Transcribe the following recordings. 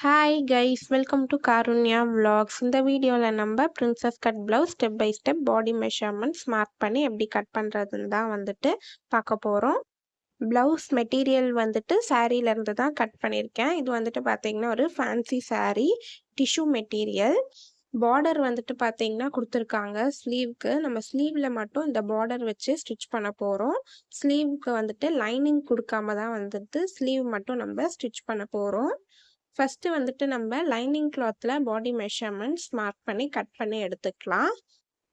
Hi guys, welcome to Karunya vlogs. இந்த வீடியோவில் நம்ம princess cut blouse step by step body measurements mark பண்ணி எப்படி கட் பண்ணுறதுன்னு தான் பார்க்க போகிறோம். ப்ளவுஸ் மெட்டீரியல் சாரீலேருந்து தான் கட் பண்ணியிருக்கேன். இது பார்த்தீங்கன்னா ஒரு fancy sari tissue material. Border பார்த்தீங்கன்னா கொடுத்துருக்காங்க ஸ்லீவ்க்கு. நம்ம ஸ்லீவில் மட்டும் இந்த பார்டர் வச்சு ஸ்டிச் பண்ண போகிறோம். ஸ்லீவ்க்கு லைனிங் கொடுக்காம தான் ஸ்லீவ் மட்டும் நம்ம ஸ்டிச் பண்ண போகிறோம். ஃபஸ்ட்டு நம்ம லைனிங் கிளாத்தில் பாடி மெஷர்மெண்ட்ஸ் மார்க் பண்ணி கட் பண்ணி எடுத்துக்கலாம்.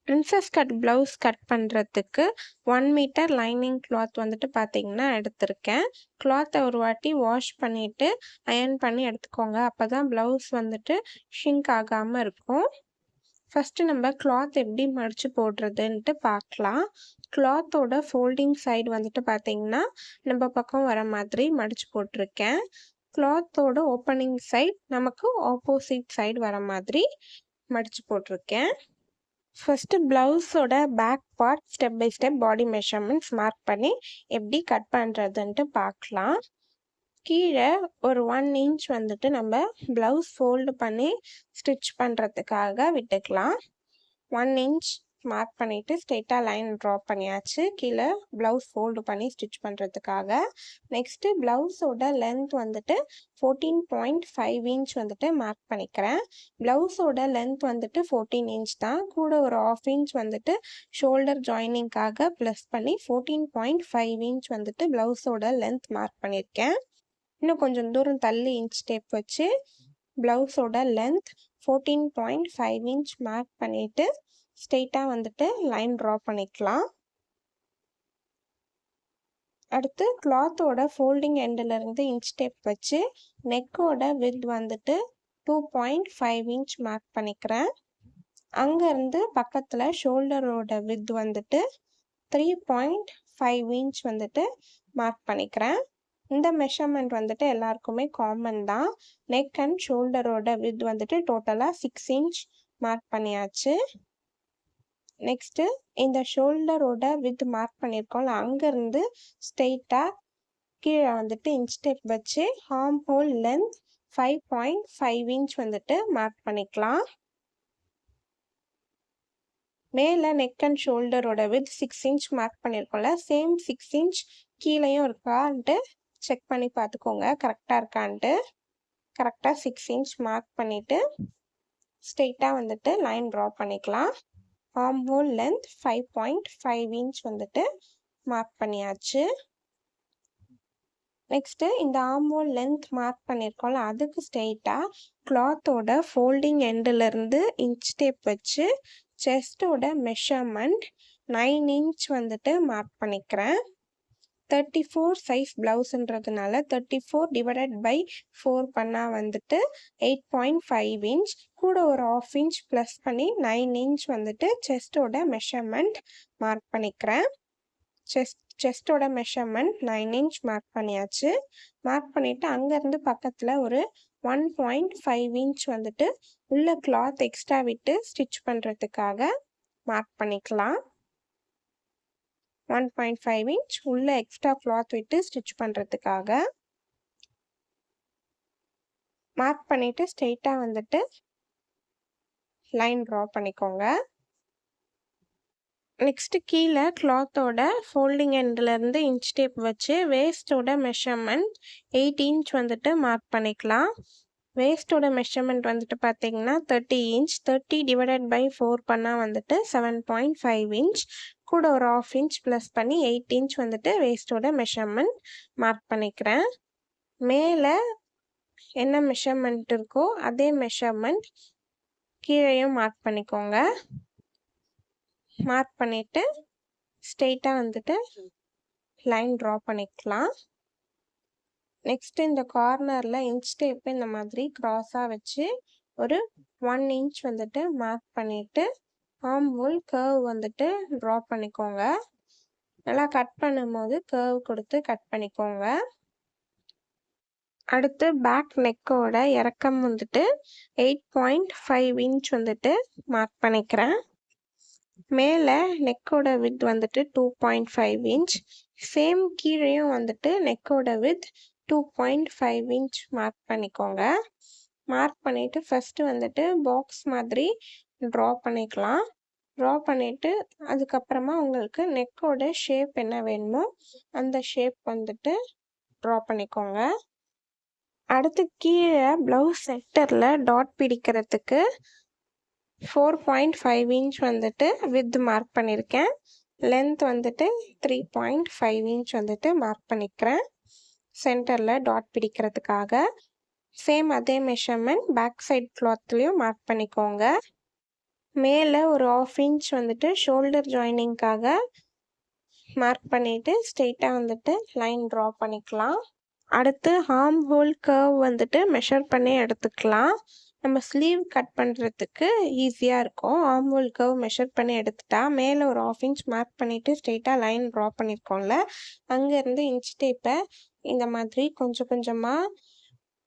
பிரின்சஸ் கட் ப்ளவுஸ் கட் பண்ணுறதுக்கு 1 மீட்டர் லைனிங் கிளாத் பார்த்தீங்கன்னா எடுத்திருக்கேன். கிளாத்தை ஒரு வாட்டி வாஷ் பண்ணிவிட்டு அயர்ன் பண்ணி எடுத்துக்கோங்க. அப்போ தான் ப்ளவுஸ் ஷிங்க் ஆகாமல் இருக்கும். ஃபஸ்ட்டு நம்ம கிளாத் எப்படி மடித்து போடுறதுன்ட்டு பார்க்கலாம். கிளாத்தோட ஃபோல்டிங் சைடு பார்த்தீங்கன்னா நம்ம பக்கம் வர மாதிரி மடித்து போட்டிருக்கேன். கிளாத்தோட ஓப்பனிங் சைட் நமக்கு ஆப்போசிட் சைடு வர மாதிரி மடித்து போட்டிருக்கேன். ஃபஸ்ட்டு ப்ளவுஸோட back part step by step body measurements mark பண்ணி எப்படி கட் பண்ணுறதுன்ட்டு பார்க்கலாம். கீழே ஒரு 1 இன்ச் நம்ம ப்ளவுஸ் ஃபோல்டு பண்ணி ஸ்டிச் பண்ணுறதுக்காக விட்டுக்கலாம். 1 இன்ச் மார்க் பண்ணிவிட்டு ஸ்ட்ரெயிட்டாக லைன் ட்ரா பண்ணியாச்சு கீழே ப்ளவுஸ் ஃபோல்டு பண்ணி ஸ்டிச் பண்ணுறதுக்காக. நெக்ஸ்ட்டு ப்ளவுஸோட லென்த் 14.5 இன்ச் மார்க் பண்ணிக்கிறேன். ப்ளவுஸோட லென்த் 14 இன்ச் தான். கூட ஒரு 1/2 இன்ச் ஷோல்டர் ஜாயினிங்காக ப்ளஸ் பண்ணி 14.5 இன்ச் ப்ளவுஸோட லென்த் மார்க் பண்ணியிருக்கேன். இன்னும் கொஞ்சம் தூரம் தள்ளி இன்ச் டேப் வச்சு ப்ளவுஸோட லென்த் 14.5 இன்ச் மார்க் பண்ணிவிட்டு ஸ்ட்ரெயிட்டாக லைன் ட்ரா பண்ணிக்கலாம். அடுத்து கிளாத்தோட ஃபோல்டிங் எண்டிலிருந்து இன்ச் டேப் வச்சு நெக்கோட வித் 2.5 இன்ச் மார்க் பண்ணிக்கிறேன். அங்கேருந்து பக்கத்தில் ஷோல்டரோட வித் 3.5 இன்ச் மார்க் பண்ணிக்கிறேன். இந்த மெஷர்மெண்ட் எல்லாருக்குமே காமன் தான். நெக் அண்ட் ஷோல்டரோட வித் டோட்டலாக 6 இன்ச் மார்க் பண்ணியாச்சு. நெக்ஸ்ட்டு இந்த ஷோல்டரோட வித் மார்க் பண்ணியிருக்கோம்ல, அங்கேருந்து ஸ்ட்ரெயிட்டாக கீழே இன்ச் டேப் வச்சு arm hole length 5.5 inch mark பண்ணிக்கலாம். மேலே நெக் அண்ட் ஷோல்டரோட வித் 6 இன்ச் மார்க் பண்ணியிருக்கோம்ல, சேம் 6 இன்ச் கீழேயும் இருக்கான்ட்டு செக் பண்ணி பார்த்துக்கோங்க கரெக்டாக இருக்கான்ட்டு. கரெக்டாக 6 இன்ச் மார்க் பண்ணிவிட்டு ஸ்ட்ரெயிட்டாக லைன் ட்ரா பண்ணிக்கலாம். Arm hole length 5.5 inch mark பண்ணியாச்சு. நெக்ஸ்ட்டு இந்த ஆர்ம் ஹோல் லென்த் மார்க் பண்ணியிருக்கோம்ல, அதுக்கு ஸ்ட்ரெயிட்டாக கிளாத்தோட ஃபோல்டிங் எண்டிலிருந்து இன்ச் டேப் வச்சு செஸ்டோட மெஷர்மெண்ட் 9 இன்ச் மார்க் பண்ணிக்கிறேன். 34 சைஸ் ப்ளவுஸுன்றதுனால 34 டிவைடட் பை 4 பண்ணால் 8.5 இன்ச். கூட ஒரு 1/2 இன்ச் ப்ளஸ் பண்ணி 9 இன்ச் செஸ்டோட மெஷர்மெண்ட் மார்க் பண்ணிக்கிறேன். செஸ்டோட மெஷர்மெண்ட் 9 இன்ச் மார்க் பண்ணியாச்சு. மார்க் பண்ணிவிட்டு அங்கேருந்து பக்கத்தில் ஒரு 1.5 இன்ச் உள்ள கிளாத் எக்ஸ்ட்ரா விட்டு ஸ்டிச் பண்ணுறதுக்காக மார்க் பண்ணிக்கலாம். 1.5 இன்ச் உள்ள எக்ஸ்ட்ரா கிளாத் விட்டு ஸ்டிச் பண்ணுறதுக்காக மார்க் பண்ணிவிட்டு ஸ்ட்ரெயிட்டாக லைன் ட்ரா பண்ணிக்கோங்க. நெக்ஸ்ட்டு கீழே கிளாத்தோட ஃபோல்டிங் எண்டிலேருந்து இன்ச் டேப் வச்சு வேஸ்ட்டோட மெஷர்மெண்ட் 8 இன்ச் மார்க் பண்ணிக்கலாம். வேஸ்ட்டோட மெஷர்மெண்ட் பார்த்தீங்கன்னா 30 இன்ச். 30 டிவைடட் பை 4 பண்ணால் 7.5 இன்ச். கூட ஒரு 1/2 இன்ச் ப்ளஸ் பண்ணி 8 இன்ச் வேஸ்ட்டோட மெஷர்மெண்ட் மார்க் பண்ணிக்கிறேன். மேலே என்ன மெஷர்மெண்ட் இருக்கோ அதே மெஷர்மெண்ட் கீழேயும் மார்க் பண்ணிக்கோங்க. மார்க் பண்ணிவிட்டு ஸ்ட்ரெயிட்டாக லைன் ட்ரா பண்ணிக்கலாம். நெக்ஸ்ட்டு இந்த கார்னரில் இன்ச் டேப்பு இந்த மாதிரி க்ராஸாக வச்சு ஒரு 1 இன்ச் மார்க் பண்ணிவிட்டு ஆர்ம் ஹோல் கர்வ் ட்ரா பண்ணிக்கோங்க. நல்லா கட் பண்ணும்போது கர்வ் கொடுத்து கட் பண்ணிக்கோங்க. அடுத்து பேக் நெக்கோட இறக்கம் 8.5 இன்ச் மார்க் பண்ணிக்கிறேன். மேலே நெக்கோட வித் 2.5 இன்ச். சேம் கீழேயும் நெக்கோட வித் 2.5 இன்ச் மார்க் பண்ணிக்கோங்க. மார்க் பண்ணிவிட்டு ஃபஸ்ட்டு வந்துட்டு பாக்ஸ் மாதிரி ட்ரா பண்ணிக்கலாம். ட்ரா பண்ணிவிட்டு அதுக்கப்புறமா உங்களுக்கு நெக்கோட ஷேப் என்ன வேணுமோ அந்த ஷேப் வந்துட்டு ட்ரா பண்ணிக்கோங்க. அடுத்து கீழே ப்ளவுஸ் சென்டரில் டாட் பிடிக்கிறதுக்கு 4.5 இன்ச் வந்துட்டு வித் மார்க் பண்ணியிருக்கேன். லென்த் வந்துட்டு 3.5 இன்ச் வந்துட்டு மார்க் பண்ணிக்கிறேன் சென்டரில் டாட் பிடிக்கிறதுக்காக. சேம் அதே மெஷர்மெண்ட் பேக் சைட் கிளாத்லேயும் மார்க் பண்ணிக்கோங்க. மேலே ஒரு 1/2 இன்ச் வந்துட்டு ஷோல்டர் ஜாயினிங்காக மார்க் பண்ணிவிட்டு ஸ்ட்ரெயிட்டாக வந்துட்டு லைன் ட்ரா பண்ணிக்கலாம். அடுத்து ஆர்ம் ஹோல் கர்வ் வந்துட்டு மெஷர் பண்ணி எடுத்துக்கலாம். நம்ம ஸ்லீவ் கட் பண்ணுறதுக்கு ஈஸியாக இருக்கும். ஆர்ம் ஹோல் கர்வ் மெஷர் பண்ணி எடுத்துட்டா மேலே ஒரு 1/2 இன்ச் மார்க் பண்ணிவிட்டு ஸ்ட்ரெயிட்டாக லைன் ட்ரா பண்ணியிருக்கோம்ல, அங்கேருந்து இன்ச் டேப்பை இந்த மாதிரி கொஞ்சம் கொஞ்சமாக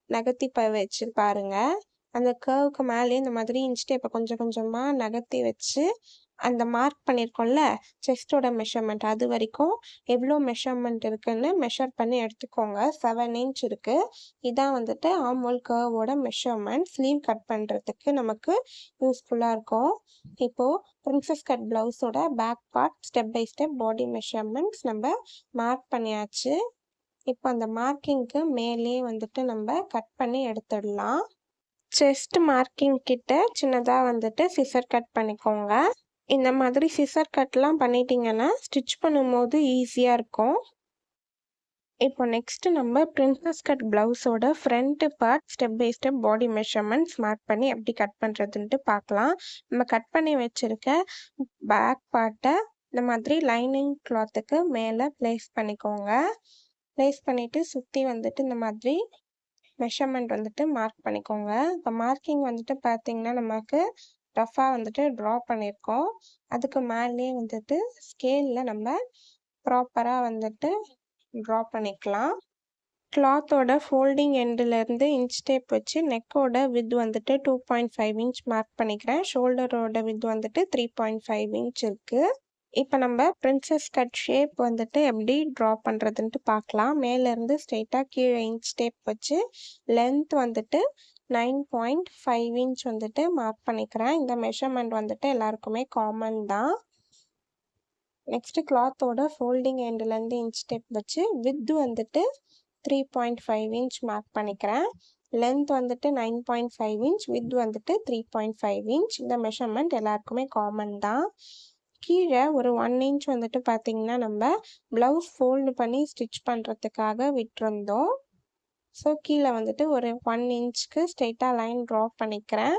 நகர்த்தி வச்சு பாருங்கள். அந்த கர்வுக்கு மேலே இந்த மாதிரி இன்ச் டேப்பை கொஞ்சம் கொஞ்சமாக நகர்த்தி வச்சு அந்த மார்க் பண்ணியிருக்கோம்ல செஸ்டோட மெஷர்மெண்ட் அது வரைக்கும் எவ்வளோ மெஷர்மெண்ட் இருக்குன்னு மெஷர் பண்ணி எடுத்துக்கோங்க. 7 இன்ச் இருக்குது. இதான் வந்துட்டு ஆர்ம் ஹோல் கர்வோட மெஷர்மெண்ட். ஸ்லீவ் கட் பண்ணுறதுக்கு நமக்கு யூஸ்ஃபுல்லாக இருக்கும். இப்போது பிரின்சஸ் கட் ப்ளவுஸோட back part step by step body measurements நம்ம மார்க் பண்ணியாச்சு. இப்போ அந்த மார்க்கிங்க்கு மேலே வந்துட்டு நம்ம கட் பண்ணி எடுத்துடலாம். செஸ்ட் மார்க்கிங் கிட்ட சின்னதாக வந்துட்டு சிசர் கட் பண்ணிக்கோங்க. இந்த மாதிரி சிசர் கட்லாம் பண்ணிட்டீங்கன்னா ஸ்டிச் பண்ணும்போது ஈஸியாக இருக்கும். இப்போ நெக்ஸ்ட்டு நம்ம பிரின்சஸ் கட் ப்ளவுஸோட front part step by step body measurements mark பண்ணி எப்படி கட் பண்ணுறதுன்ட்டு பார்க்கலாம். நம்ம கட் பண்ணி வச்சுருக்க பேக் பார்ட்டை இந்த மாதிரி லைனிங் கிளாத்துக்கு மேலே ப்ளேஸ் பண்ணிக்கோங்க. ப்ளேஸ் பண்ணிவிட்டு சுற்றி வந்துட்டு இந்த மாதிரி மெஷர்மெண்ட் வந்துட்டு மார்க் பண்ணிக்கோங்க. இப்போ மார்க்கிங் வந்துட்டு பார்த்தீங்கன்னா நமக்கு ரஃபாக வந்துட்டு ட்ரா பண்ணியிருக்கோம். அதுக்கு மேலே வந்துட்டு ஸ்கேலில் நம்ம ப்ராப்பராக வந்துட்டு ட்ரா பண்ணிக்கலாம். கிளாத்தோட ஃபோல்டிங் எண்டுலேருந்து இன்ச் டேப் வச்சு நெக்கோட வித் வந்துட்டு 2.5 இன்ச் மார்க் பண்ணிக்கிறேன். ஷோல்டரோட வித் வந்துட்டு 3.5 இன்ச் இருக்குது. இப்போ நம்ம பிரின்சஸ் கட் ஷேப் வந்துட்டு எப்படி ட்ரா பண்ணுறதுன்ட்டு பார்க்கலாம். மேலேருந்து ஸ்ட்ரெயிட்டாக கீழே இன்ச் டேப் வச்சு லென்த் வந்துட்டு 9.5 இன்ச் வந்துட்டு மார்க் பண்ணிக்கிறேன். இந்த மெஷர்மெண்ட் வந்துட்டு எல்லாருக்குமே காமன் தான். நெக்ஸ்ட்டு கிளாத்தோட ஃபோல்டிங் எண்டுலேருந்து இன்ச் டேப் வச்சு வித் வந்துட்டு 3.5 இன்ச் மார்க் பண்ணிக்கிறேன். லென்த் வந்துட்டு 9.5 இன்ச் வித் வந்துட்டு 3.5 இன்ச். இந்த மெஷர்மெண்ட் எல்லாருக்குமே காமன் தான். கீழே ஒரு 1 இன்ச் வந்துட்டு பார்த்திங்கன்னா நம்ம ப்ளவுஸ் ஃபோல்டு பண்ணி ஸ்டிச் பண்ணுறதுக்காக விட்டுருந்தோம். ஸோ கீழே வந்துட்டு ஒரு 1 இன்ச்சுக்கு ஸ்ட்ரெயிட்டாக லைன் ட்ரா பண்ணிக்கிறேன்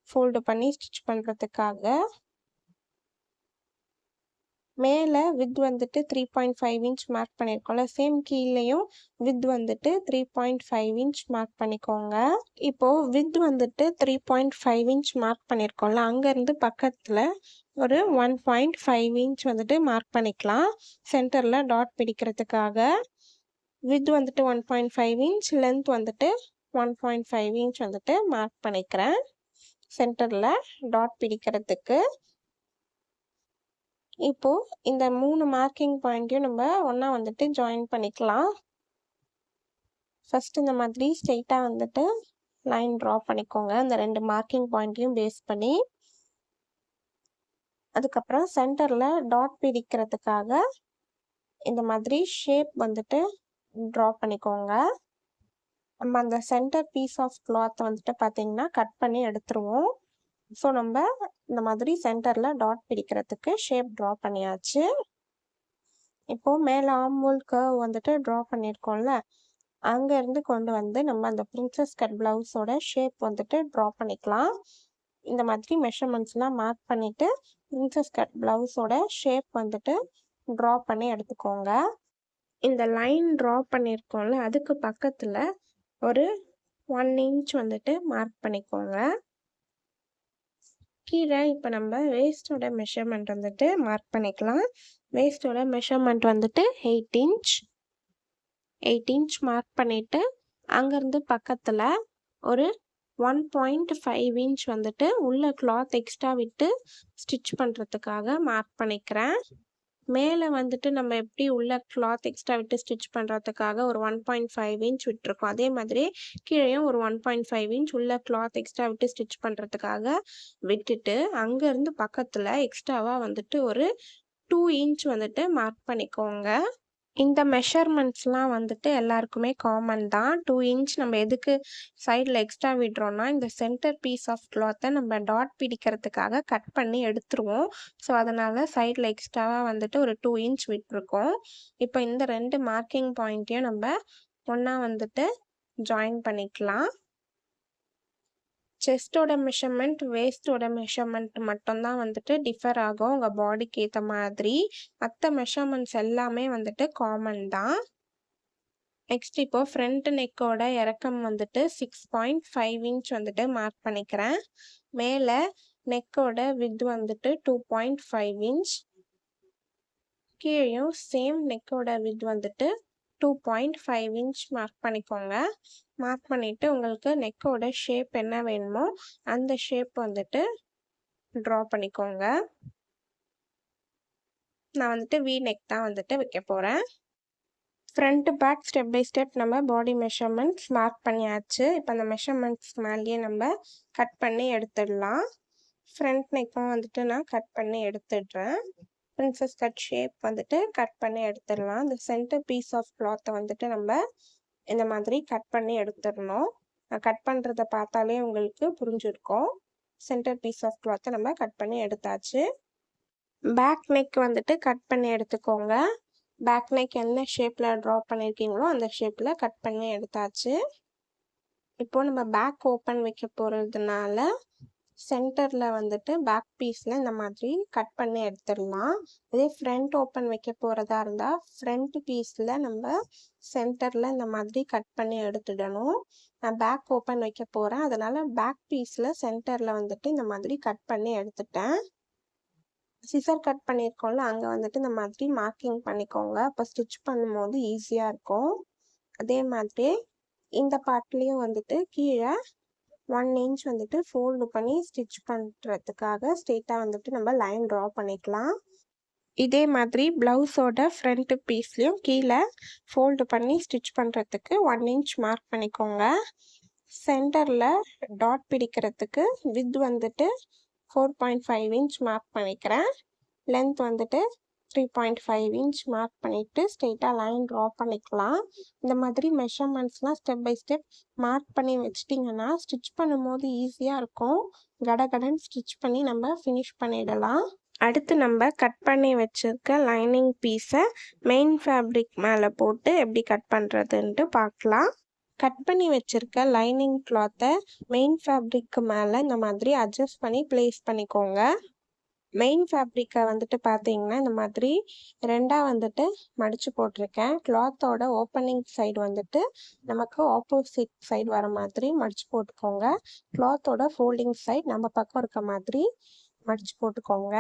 ஃபோல்டு பண்ணி ஸ்டிச் பண்ணுறதுக்காக. மேலே வித் வந்துட்டு 3.5 இன்ச் மார்க் பண்ணியிருக்கோம்ல, சேம் கீழேயும் வித் வந்துட்டு 3.5 இன்ச் மார்க் பண்ணிக்கோங்க. இப்போது வித் வந்துட்டு 3.5 இன்ச் மார்க் பண்ணியிருக்கோம்ல, அங்கேருந்து பக்கத்தில் ஒரு 1.5 இன்ச் வந்துட்டு மார்க் பண்ணிக்கலாம் சென்டரில் டாட் பிடிக்கிறதுக்காக. வித் வந்துட்டு 1.5 இன்ச், லென்த் வந்துட்டு 1.5 இன்ச் வந்துட்டு மார்க் பண்ணிக்கிறேன் சென்டரில் டாட் பிடிக்கிறதுக்கு. இப்போது இந்த 3 மார்க்கிங் பாயிண்ட்டையும் நம்ம ஒன்றா வந்துட்டு ஜாயின் பண்ணிக்கலாம். ஃபஸ்ட்டு இந்த மாதிரி ஸ்ட்ரெயிட்டாக வந்துட்டு லைன் ட்ரா பண்ணிக்கோங்க அந்த 2 மார்க்கிங் பாயிண்ட்டையும் பேஸ் பண்ணி. அதுக்கப்புறம் சென்டரில் டாட் பிடிக்கிறதுக்காக இந்த மாதிரி ஷேப் வந்துட்டு ட்ரா பண்ணிக்கோங்க. நம்ம அந்த சென்டர் பீஸ் ஆஃப் கிளாத்தை வந்துட்டு பார்த்திங்கன்னா கட் பண்ணி எடுத்துருவோம். ஸோ நம்ம இந்த மாதிரி சென்டரில் டாட் பிடிக்கிறதுக்கு ஷேப் ட்ரா பண்ணியாச்சு. இப்போது மேலே ஆர்ம் ஹோல் கர்வ் வந்துட்டு ட்ரா பண்ணியிருக்கோம்ல, அங்கேருந்து கொண்டு வந்து நம்ம அந்த பிரின்சஸ் கட் ப்ளவுஸோட ஷேப் வந்துட்டு ட்ரா பண்ணிக்கலாம். இந்த மாதிரி மெஷர்மெண்ட்ஸ்லாம் மார்க் பண்ணிவிட்டு பிரின்சஸ் கட் ப்ளவுஸோட ஷேப் வந்துட்டு ட்ரா பண்ணி எடுத்துக்கோங்க. இந்த லைன் ட்ரா பண்ணியிருக்கோம்ல, அதுக்கு பக்கத்தில் ஒரு 1 இன்ச் வந்துட்டு மார்க் பண்ணிக்கோங்க. கீழே இப்போ நம்ம வேஸ்ட்டோட மெஷர்மெண்ட் வந்துட்டு மார்க் பண்ணிக்கலாம். வேஸ்ட்டோட மெஷர்மெண்ட் வந்துட்டு 8 இன்ச் மார்க் பண்ணிவிட்டு அங்கேருந்து பக்கத்தில் ஒரு 1.5 இன்ச் வந்துட்டு உள்ள கிளாத் எக்ஸ்ட்ரா விட்டு ஸ்டிச் பண்ணுறதுக்காக மார்க் பண்ணிக்கிறேன். மேலே வந்துட்டு நம்ம எப்படி உள்ள கிளாத் எக்ஸ்ட்ரா விட்டு ஸ்டிச் பண்ணுறதுக்காக ஒரு 1.5 இன்ச் விட்டுருக்கோம். அதே மாதிரி கீழேயும் ஒரு 1.5 இன்ச் உள்ள கிளாத் எக்ஸ்ட்ரா விட்டு ஸ்டிச் பண்ணுறதுக்காக விட்டுட்டு அங்கேருந்து பக்கத்தில் எக்ஸ்ட்ராவாக வந்துட்டு ஒரு 2 இன்ச் வந்துட்டு மார்க் பண்ணிக்கோங்க. இந்த மெஷர்மெண்ட்ஸ்லாம் வந்துட்டு எல்லாருக்குமே காமன் தான். 2 இன்ச் நம்ம எதுக்கு சைடில் எக்ஸ்ட்ரா விடுறோம்னா, இந்த சென்டர் பீஸ் ஆஃப் கிளாத்தை நம்ம டாட் பிடிக்கிறதுக்காக கட் பண்ணி எடுத்துருவோம். ஸோ அதனால் சைடில் எக்ஸ்ட்ராவாக வந்துட்டு ஒரு 2 இன்ச் விட்டுருக்கோம். இப்போ இந்த 2 மார்க்கிங் பாயிண்ட்டையும் நம்ம ஒன்றா வந்துட்டு ஜாயின் பண்ணிக்கலாம். செஸ்ட்டோட மெஷர்மெண்ட், வேஸ்ட்டோட மெஷர்மெண்ட் மட்டும்தான் வந்துட்டு டிஃபர் ஆகும் உங்கள் பாடிக்கு ஏற்ற மாதிரி. மற்ற மெஷர்மெண்ட்ஸ் எல்லாமே வந்துட்டு காமன் தான். நெக்ஸ்ட் இப்போ ஃப்ரண்ட் நெக்கோட இறக்கம் வந்துட்டு 6.5 இன்ச் வந்துட்டு மார்க் பண்ணிக்கிறேன். மேலே நெக்கோட வித் வந்துட்டு 2.5 இன்ச். கீழேயும் சேம் நெக்கோட வித் வந்துட்டு 2.5 இன்ச் மார்க் பண்ணிக்கோங்க. மார்க் பண்ணிவிட்டு உங்களுக்கு நெக்கோட ஷேப் என்ன வேணுமோ அந்த ஷேப் வந்துட்டு ட்ரா பண்ணிக்கோங்க. நான் வந்துட்டு வி நெக் தான் வந்துட்டு வைக்க போகிறேன். Front back step by step நம்ம பாடி மெஷர்மெண்ட்ஸ் மார்க் பண்ணியாச்சு. இப்போ அந்த மெஷர்மெண்ட்ஸ் மேலேயே நம்ம கட் பண்ணி எடுத்துடலாம். ஃப்ரண்ட் நெக்கும் வந்துட்டு நான் கட் பண்ணி எடுத்துடுறேன். பிரின்சஸ் கட் ஷேப் வந்துட்டு கட் பண்ணி எடுத்துடலாம். இந்த சென்டர் பீஸ் ஆஃப் கிளாத்தை வந்துட்டு நம்ம இந்த மாதிரி கட் பண்ணி எடுத்துடணும். நான் கட் பண்ணுறத பார்த்தாலே உங்களுக்கு புரிஞ்சிருக்கும். சென்டர் பீஸ் ஆஃப் கிளாத்தை நம்ம கட் பண்ணி எடுத்தாச்சு. பேக் நெக் வந்துட்டு கட் பண்ணி எடுத்துக்கோங்க. பேக் நெக் என்ன ஷேப்பில் ட்ரா பண்ணியிருக்கீங்களோ அந்த ஷேப்பில் கட் பண்ணி எடுத்தாச்சு. இப்போது நம்ம பேக் ஓப்பன் வைக்க போகிறதுனால சென்டரில் வந்துட்டு பேக் பீஸில் இந்த மாதிரி கட் பண்ணி எடுத்துடலாம். இதே ஃப்ரண்ட் ஓப்பன் வைக்க போகிறதா இருந்தால் ஃப்ரண்ட் பீஸில் நம்ம சென்டரில் இந்த மாதிரி கட் பண்ணி எடுத்துடணும். நான் பேக் ஓப்பன் வைக்க போகிறேன், அதனால் பேக் பீஸில் சென்டரில் வந்துட்டு இந்த மாதிரி கட் பண்ணி எடுத்துட்டேன். சிசர் கட் பண்ணியிருக்கோம்ல, அங்கே வந்துட்டு இந்த மாதிரி மார்க்கிங் பண்ணிக்கோங்க. அப்போ ஸ்டிச் பண்ணும்போது ஈஸியாக இருக்கும். அதே மாதிரி இந்த பார்ட்லேயும் வந்துட்டு கீழே 1 இன்ச் வந்துட்டு ஃபோல்டு பண்ணி ஸ்டிச் பண்ணுறதுக்காக ஸ்ட்ரெயிட்டாக வந்துட்டு நம்ம லைன் ட்ரா பண்ணிக்கலாம். இதே மாதிரி ப்ளவுஸோட ஃப்ரண்ட் பீஸ்லேயும் கீழே ஃபோல்டு பண்ணி ஸ்டிச் பண்ணுறதுக்கு 1 இன்ச் மார்க் பண்ணிக்கோங்க. சென்டரில் டாட் பிடிக்கிறதுக்கு வித் வந்துட்டு 4.5 இன்ச் மார்க் பண்ணிக்கிறேன். லென்த் வந்துட்டு 3.5 இன்ச் மார்க் பண்ணிவிட்டு ஸ்ட்ரெயிட்டாக லைன் ட்ரா பண்ணிக்கலாம். இந்த மாதிரி மெஷர்மெண்ட்ஸ்லாம் ஸ்டெப் பை ஸ்டெப் மார்க் பண்ணி வச்சிட்டிங்கன்னா ஸ்டிச் பண்ணும்போது ஈஸியாக இருக்கும். கடகடன் ஸ்டிச் பண்ணி நம்ம ஃபினிஷ் பண்ணிடலாம். அடுத்து நம்ம கட் பண்ணி வச்சுருக்க லைனிங் பீஸை மெயின் ஃபேப்ரிக் மேலே போட்டு எப்படி கட் பண்ணுறதுன்ட்டு பார்க்கலாம். கட் பண்ணி வச்சுருக்க லைனிங் கிளாத்தை மெயின் ஃபேப்ரிக்கு மேலே இந்த மாதிரி அட்ஜஸ்ட் பண்ணி ப்ளேஸ் பண்ணிக்கோங்க. மெயின் ஃபேப்ரிக்கை வந்துட்டு பார்த்தீங்கன்னா இந்த மாதிரி ரெண்டாக வந்துட்டு மடித்து போட்டிருக்கேன். கிளாத்தோட ஓப்பனிங் சைடு வந்துட்டு நமக்கு ஆப்போசிட் சைடு வர மாதிரி மடித்து போட்டுக்கோங்க. கிளாத்தோட ஃபோல்டிங் சைடு நம்ம பக்கம் இருக்க மாதிரி மடித்து போட்டுக்கோங்க.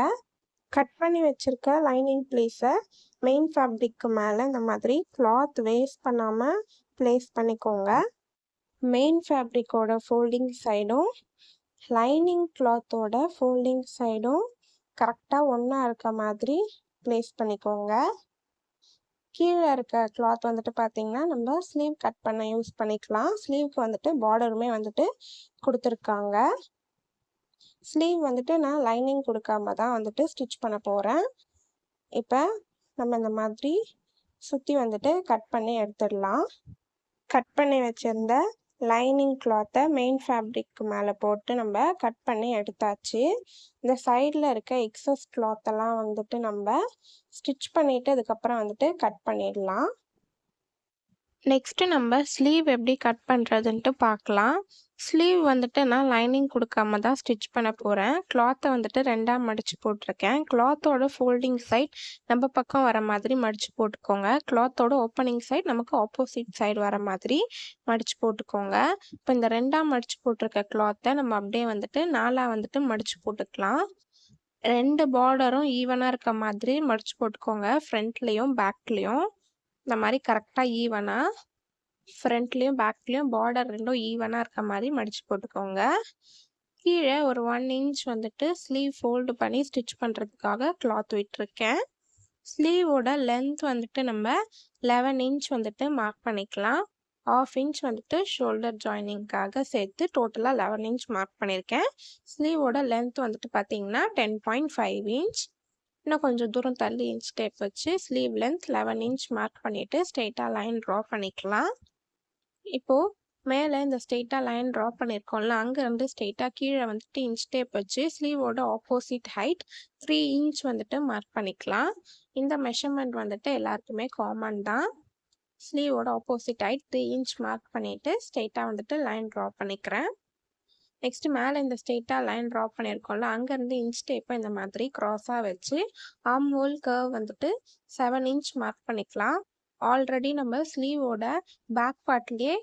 கட் பண்ணி வச்சுருக்க லைனிங் ப்ளேஸை மெயின் ஃபேப்ரிக்கு மேலே இந்த மாதிரி கிளாத் வேஸ்ட் பண்ணாமல் ப்ளேஸ் பண்ணிக்கோங்க. மெயின் ஃபேப்ரிக்கோட ஃபோல்டிங் சைடும் லைனிங் கிளாத்தோட ஃபோல்டிங் சைடும் கரெக்டாக ஒன்றா இருக்க மாதிரி ப்ளேஸ் பண்ணிக்கோங்க. கீழே இருக்க கிளாத் வந்துட்டு பார்த்தீங்கன்னா நம்ம ஸ்லீவ் கட் பண்ண யூஸ் பண்ணிக்கலாம். ஸ்லீவ்க்கு வந்துட்டு பார்டருமே வந்துட்டு கொடுத்துருக்காங்க. ஸ்லீவ் வந்துட்டு நான் லைனிங் கொடுக்காம தான் வந்துட்டு ஸ்டிச் பண்ண போகிறேன். இப்போ நம்ம இந்த மாதிரி சுற்றி வந்துட்டு கட் பண்ணி எடுத்துடலாம். கட் பண்ணி வச்சுருந்த லைனிங் கிளாத்தை மெயின் ஃபேப்ரிக்கு மேலே போட்டு நம்ம கட் பண்ணி எடுத்தாச்சு. இந்த சைடில் இருக்க எக்ஸஸ் கிளாத்தெல்லாம் வந்துட்டு நம்ம ஸ்டிச் பண்ணிவிட்டு அதுக்கப்புறம் வந்துட்டு கட் பண்ணிடலாம். நெக்ஸ்ட்டு நம்ம ஸ்லீவ் எப்படி கட் பண்ணுறதுன்ட்டு பார்க்கலாம். ஸ்லீவ் வந்துட்டு நான் லைனிங் கொடுக்காம தான் ஸ்டிச் பண்ண போகிறேன். கிளாத்தை வந்துட்டு ரெண்டாக மடித்து போட்டிருக்கேன். கிளாத்தோட ஃபோல்டிங் சைட் நம்ம பக்கம் வர மாதிரி மடித்து போட்டுக்கோங்க. கிளாத்தோட ஓப்பனிங் சைட் நமக்கு ஆப்போசிட் சைடு வர மாதிரி மடித்து போட்டுக்கோங்க. இப்போ இந்த ரெண்டாக மடித்து போட்டிருக்க கிளாத்தை நம்ம அப்படியே வந்துட்டு நாலாக வந்துட்டு மடித்து போட்டுக்கலாம். 2 பார்டரும் ஈவனாக இருக்க மாதிரி மடித்து போட்டுக்கோங்க. ஃப்ரண்ட்லேயும் பேக்லேயும் இந்த மாதிரி கரெக்டாக ஈவனாக ஃப்ரண்ட்லேயும் பேக்லேயும் பார்டர் ரெண்டும் ஈவனாக இருக்க மாதிரி மடித்து போட்டுக்கோங்க. கீழே ஒரு 1 இன்ச் வந்துட்டு ஸ்லீவ் ஃபோல்டு பண்ணி ஸ்டிச் பண்ணுறதுக்காக கிளாத் விட்டுருக்கேன். ஸ்லீவோட லென்த் வந்துட்டு நம்ம 11 இன்ச் வந்துட்டு மார்க் பண்ணிக்கலாம். 1/2 இன்ச் வந்துட்டு ஷோல்டர் ஜாயினிங்காக சேர்த்து டோட்டலா 11 இன்ச் மார்க் பண்ணியிருக்கேன். ஸ்லீவோட லென்த் வந்துட்டு பார்த்தீங்கன்னா 10.5 இன்ச். இன்னும் கொஞ்சம் தூரம் தள்ளி இன்ச் டேப் வச்சு ஸ்லீவ் லென்த் 11 இன்ச் மார்க் பண்ணிட்டு ஸ்ட்ரெயிட்டா லைன் ட்ரா பண்ணிக்கலாம். இப்போ மேலே இந்த ஸ்ட்ரெயிட்டா லைன் ட்ரா பண்ணியிருக்கோம்ல, அங்கேருந்து ஸ்ட்ரெயிட்டா கீழே வந்துட்டு இன்ச் டேப் வச்சு ஸ்லீவோட ஆப்போசிட் ஹைட் 3 இன்ச் வந்துட்டு மார்க் பண்ணிக்கலாம். இந்த மெஷர்மெண்ட் வந்துட்டு எல்லாருக்குமே காமன் தான். ஸ்லீவோட ஆப்போசிட் ஹைட் 3 இன்ச் மார்க் பண்ணிட்டு ஸ்ட்ரெயிட்டா வந்துட்டு லைன் ட்ரா பண்ணிக்கிறேன். நெக்ஸ்ட் மேலே இந்த ஸ்ட்ரெயிட்டா லைன் ட்ரா பண்ணியிருக்கோம்ல, அங்கேருந்து இன்ச் டேப்பை இந்த மாதிரி க்ராஸாக வச்சு ஆர்ம் ஹோல் கர்வ் வந்துட்டு 7 இன்ச் மார்க் பண்ணிக்கலாம். ஆல்ரெடி நம்ம ஸ்லீவோட பேக் பார்ட்லேயே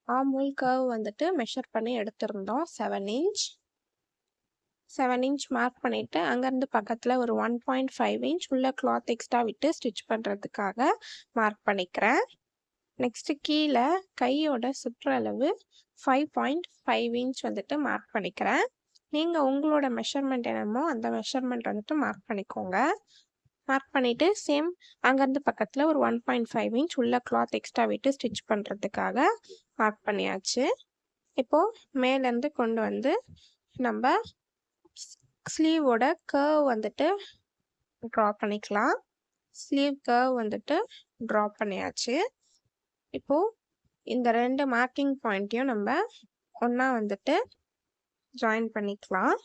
ஆர்ம் ஹோல் கர்வ் வந்துட்டு மெஷர் பண்ணி எடுத்திருந்தோம் 7 இன்ச். 7 இன்ச் மார்க் பண்ணிவிட்டு அங்கேருந்து பக்கத்தில் ஒரு 1.5 இன்ச் உள்ள கிளாத் எக்ஸ்ட்ரா விட்டு ஸ்டிச் பண்ணுறதுக்காக மார்க் பண்ணிக்கிறேன். நெக்ஸ்ட்டு கீழே கையோட சுற்றளவு 5.5 இன்ச் வந்துட்டு மார்க் பண்ணிக்கிறேன். நீங்கள் உங்களோட மெஷர்மெண்ட் என்னமோ அந்த மெஷர்மெண்ட் வந்துட்டு மார்க் பண்ணிக்கோங்க. மார்க் பண்ணிவிட்டு சேம் அங்கேருந்து பக்கத்தில் ஒரு 1.5 இன்ச் உள்ள கிளாத் எக்ஸ்ட்ரா விட்டு ஸ்டிச் பண்ணுறதுக்காக மார்க் பண்ணியாச்சு. இப்போது மேலேருந்து கொண்டு வந்து நம்ம ஸ்லீவோட கர்வ் வந்துட்டு ட்ரா பண்ணிக்கலாம். ஸ்லீவ் கர்வ் வந்துட்டு ட்ரா பண்ணியாச்சு. இப்போது இந்த 2 மார்க்கிங் பாயிண்ட்டையும் நம்ம ஒன்றா வந்துட்டு ஜாயின் பண்ணிக்கலாம்.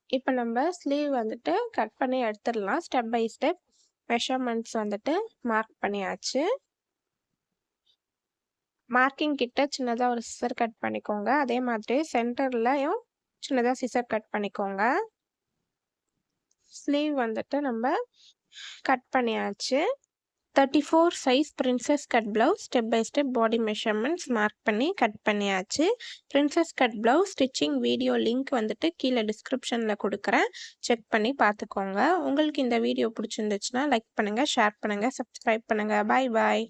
இப்போ நம்ம ஸ்லீவ் வந்துட்டு கட் பண்ணி எடுத்துடலாம். ஸ்டெப் பை ஸ்டெப் மெஷர்மெண்ட்ஸ் வந்துட்டு மார்க் பண்ணியாச்சு. மார்க்கிங் கிட்ட சின்னதாக ஒரு சிசர் கட் பண்ணிக்கோங்க. அதே மாதிரி சென்டர்லையும் சின்னதாக சிசர் கட் பண்ணிக்கோங்க. ஸ்லீவ் வந்துட்டு நம்ம கட் பண்ணியாச்சு. 34 size princess cut blouse step by step body measurements mark பண்ணி கட் பண்ணியாச்சு. Princess cut blouse stitching video link வந்துட்டு கீழே டிஸ்கிரிப்ஷனில் கொடுக்குறேன். செக் பண்ணி பார்த்துக்கோங்க. உங்களுக்கு இந்த வீடியோ பிடிச்சிருந்துச்சுன்னா லைக் பண்ணுங்கள், ஷேர் பண்ணுங்கள், சப்ஸ்கிரைப் பண்ணுங்கள். பாய் பாய்.